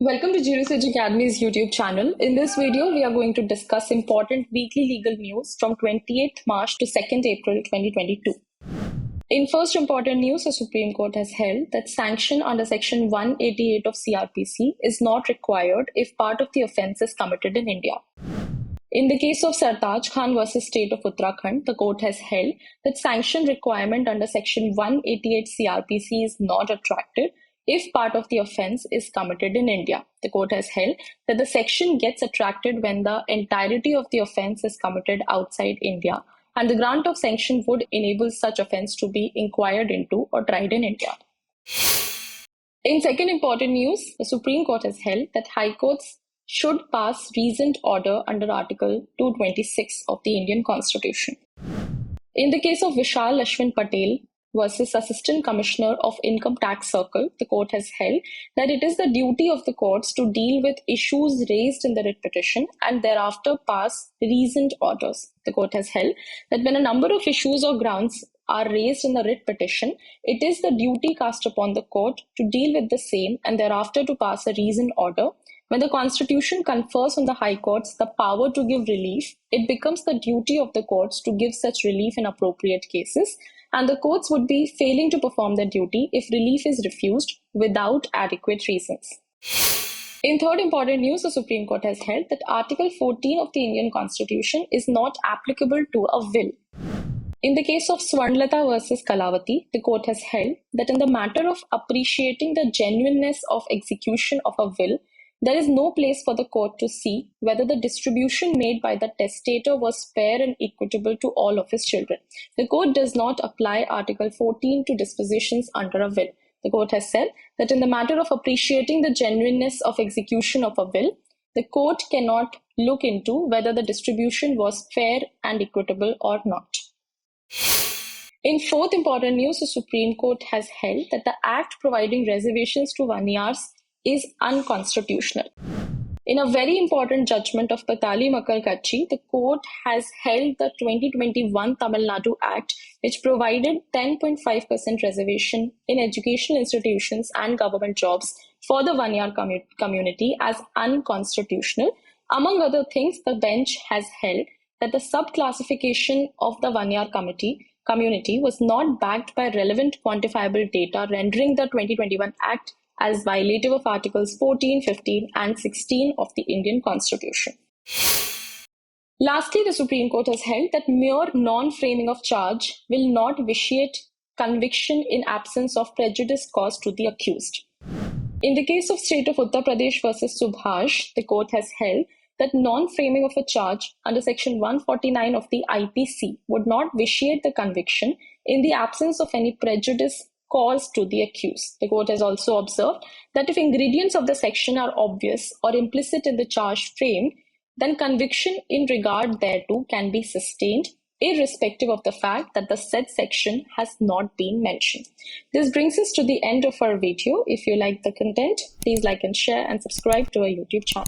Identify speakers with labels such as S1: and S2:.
S1: Welcome to Jurisedge Academy's YouTube channel. In this video, we are going to discuss important weekly legal news from 28th March to 2nd April 2022. In first important news, the Supreme Court has held that sanction under Section 188 of CrPC is not required if part of the offence is committed in India. In the case of Sartaj Khan versus State of Uttarakhand, the court has held that sanction requirement under Section 188 CrPC is not attracted if part of the offence is committed in India. The court has held that the section gets attracted when the entirety of the offence is committed outside India, and the grant of sanction would enable such offence to be inquired into or tried in India. In second important news, the Supreme Court has held that High Courts should pass reasoned order under Article 226 of the Indian Constitution. In the case of Vishal Ashwin Patel versus Assistant Commissioner of Income Tax Circle, the court has held that it is the duty of the courts to deal with issues raised in the writ petition and thereafter pass reasoned orders. The court has held that when a number of issues or grounds are raised in the writ petition, it is the duty cast upon the court to deal with the same and thereafter to pass a reasoned order. When the Constitution confers on the High Courts the power to give relief, it becomes the duty of the courts to give such relief in appropriate cases, and the courts would be failing to perform their duty if relief is refused without adequate reasons. In third important news, the Supreme Court has held that Article 14 of the Indian Constitution is not applicable to a will. In the case of Swarnlata versus Kalavati, the court has held that in the matter of appreciating the genuineness of execution of a will, there is no place for the court to see whether the distribution made by the testator was fair and equitable to all of his children. The court does not apply Article 14 to dispositions under a will. The court has said that in the matter of appreciating the genuineness of execution of a will, the court cannot look into whether the distribution was fair and equitable or not. In fourth important news, the Supreme Court has held that the Act providing reservations to Vanniyars is unconstitutional. In a very important judgment of Patali Makkal Kachi, the court has held the 2021 Tamil Nadu Act, which provided 10.5% reservation in educational institutions and government jobs for the Vanniyar community as unconstitutional. Among other things, the bench has held that the subclassification of the Vanniyar community was not backed by relevant quantifiable data, rendering the 2021 Act as violative of Articles 14, 15, and 16 of the Indian Constitution. Lastly, the Supreme Court has held that mere non-framing of charge will not vitiate conviction in absence of prejudice caused to the accused. In the case of State of Uttar Pradesh versus Subhash, the court has held that non-framing of a charge under Section 149 of the IPC would not vitiate the conviction in the absence of any prejudice caused to the accused. The court has also observed that if ingredients of the section are obvious or implicit in the charge framed, then conviction in regard thereto can be sustained, irrespective of the fact that the said section has not been mentioned. This brings us to the end of our video. If you like the content, please like and share and subscribe to our YouTube channel.